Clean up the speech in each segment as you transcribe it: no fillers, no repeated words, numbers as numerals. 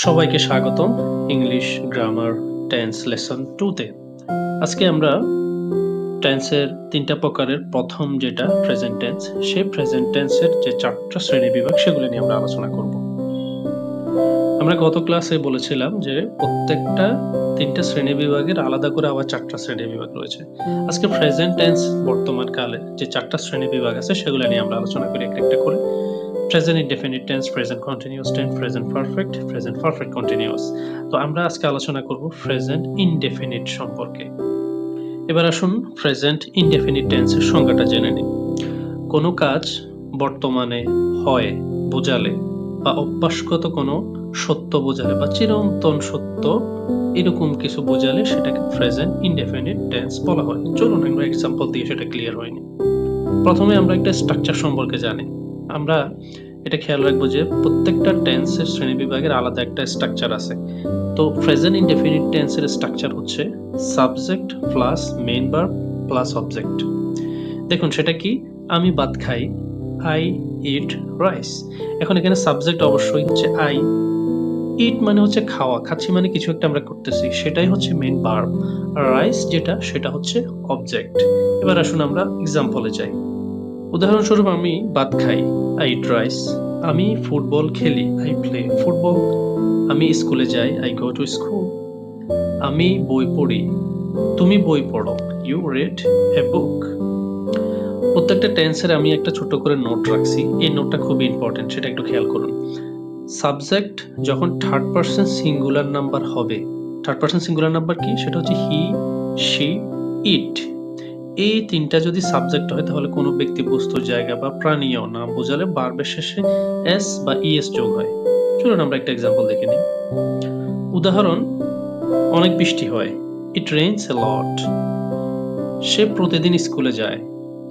সবাইকে স্বাগতম English grammar tense lesson 2 তে। আজকে আমরা টেন্সের ৩ টা প্রকারের প্রথম যেটা প্রেজেন্ট টেন্স, সেই প্রেজেন্ট টেন্সের যে ৪ টা শ্রেণীবিভাগ সেগুলো নিয়ে আমরা আলোচনা করব। আমরা গত ক্লাসে বলেছিলাম যে প্রত্যেকটা ৩ টা শ্রেণীবিভাগের আলাদা করে আবার ৪ টা শ্রেণীবিভাগ রয়েছে। আজকে প্রেজেন্ট টেন্স বর্তমান কালে যে ৪ টা শ্রেণীবিভাগ আছে সেগুলো নিয়ে আমরা আলোচনা করি একটা করে। Present indefinite tense, present continuous tense, present perfect, present perfect continuous. তো আমরা আজকে আলোচনা করব প্রেজেন্ট ইনডেফিনিট সম্পর্কে। এবার আসুন প্রেজেন্ট ইনডেফিনিট টেন্সের সংজ্ঞাটা জেনে নিই। কোনো কাজ বর্তমানে হয় বোঝালে বা অভ্যাসগত কোনো সত্য বোঝালে বা চিরন্তন সত্য এরকম কিছু বোঝালে সেটাকে প্রেজেন্ট ইনডেফিনিট টেন্স বলা হয়। চলুন আমরা এক্সাম্পল দিয়ে সেটা ক্লিয়ার হয়নি। প্রথমে আমরা একটা স্ট্রাকচার সম্পর্কে জানি। আমরা এটা খেয়াল রাখবো যে প্রত্যেকটা টেন্সের শ্রেণীবিভাগের আলাদা একটা স্ট্রাকচার আছে। তো প্রেজেন্ট ইনডেফিনিট টেন্সের স্ট্রাকচার হচ্ছে subject plus main verb plus object. দেখুন সেটা কি? আমি ভাত খাই, আই ইট রাইস। এখন এখানে সাবজেক্ট অবশ্যই হচ্ছে আই। ইট মানে হচ্ছে খাওয়া, খাচ্ছি মানে কিছু একটা আমরা করতেছি, সেটাই হচ্ছে মেইন ভার্ব। আর রাইস যেটা সেটা হচ্ছে অবজেক্ট। এবার আসুন আমরা এক্সাম্পলে যাই। উদাহরণস্বরূপ আমি ভাত খাই, আই ইট রাইস। আমি ফুটবল খেলি, আই প্লে ফুটবল। আমি স্কুলে যাই, আই গো টু স্কুল। আমি বই পড়ি, তুমি বই পড়ো, ইউ রিড এ বুক। প্রত্যেকটা টেন্সের আমি একটা ছোট করে নোট রাখছি। এই নোটটা খুবই ইম্পর্টেন্ট, সেটা একটু খেয়াল করুন। সাবজেক্ট যখন থার্ড পারসন সিঙ্গুলার নাম্বার হবে, থার্ড পারসন সিঙ্গুলার নাম্বার কি? সেটা হচ্ছে হি, শি, ইট। এই ৩ টা যদি সাবজেক্ট হয় তাহলে কোনো ব্যক্তি, বস্তুর, জায়গা বা প্রাণীও নাম বোঝালে ভার্বের শেষে এস বা ইএস যোগ হয়। চলুন আমরা একটা এক্সাম্পল দেখে নিই। উদাহরণ, অনেক বৃষ্টি হয়, ইট রেইনস এ লট। সে প্রতিদিন স্কুলে যায়,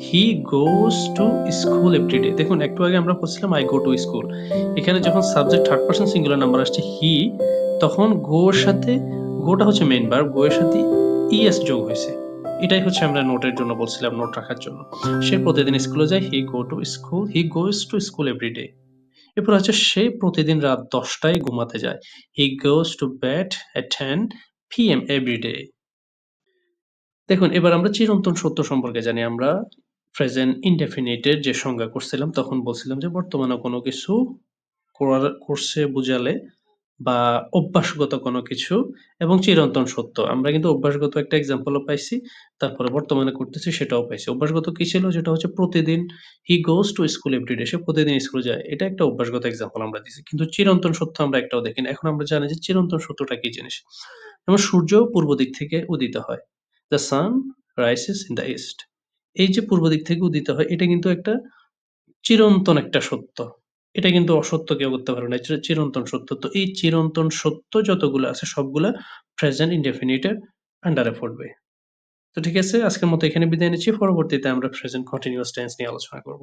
he goes to school everyday. দেখুন একটু আগে আমরা বলছিলাম আই গো টু স্কুল। এখানে যখন subject third person singular number আসছে হি, তখন গো এর সাথে, গোটা হচ্ছে মেইন ভার্ব, গো এর সাথে ইএস যোগ হয়েছে। এটাই হচ্ছে আমরা নোটের জন্য বলছিলাম, নোট রাখার জন্য। সে প্রতিদিন স্কুলে যায়, he go to school, he goes to school everyday. এরপর হচ্ছে সে প্রতিদিন রাত ১০ টায় ঘুমাতে যায়, he goes to bed at 10 PM every day. দেখুন এবার আমরা চিরন্তন সত্য সম্পর্কে জানি। আমরা প্রেজেন্ট ইনডেফিনিট এর যে সংজ্ঞা করছিলাম তখন বলছিলাম যে বর্তমানে কোনো কিছু করছে বুঝালে বা অভ্যাসগত কোনো কিছু এবং চিরন্তন সত্য। আমরা কিন্তু অভ্যাসগত একটা এক্সাম্পলও পাইছি। তারপরে বর্তমানে করতেছি সেটাও পাইছি। অভ্যাসগত কি ছিল? যেটা হচ্ছে প্রতিদিন হি গোস টু স্কুল এভরিডে। সে প্রতিদিন স্কুলে যায়। এটা একটা অভ্যাসগত এক্সাম্পল আমরা দিছি। কিন্তু চিরন্তন সত্য আমরা একটাও দেখি না। এখন আমরা জানি যে চিরন্তন সত্যটা কি জিনিস। যেমন সূর্য পূর্ব দিক থেকে উদিত হয়। The sun rises in the east. এই যে পূর্ব দিক থেকে উদিত হয় এটা কিন্তু একটা চিরন্তন একটা সত্য। এটা কিন্তু অসত্য কেউ করতে পারবে না। এটা চিরন্তন সত্য। তো এই চিরন্তন সত্য যতগুলো আছে সবগুলা প্রেজেন্ট ইনডেফিনিট এর আন্ডারে পড়বে। তো ঠিক আছে, আজকের মতো এখানে বিদায় নিচ্ছি। পরবর্তীতে আমরা প্রেজেন্ট কন্টিনিউয়াস টেন্স নিয়ে আলোচনা করব।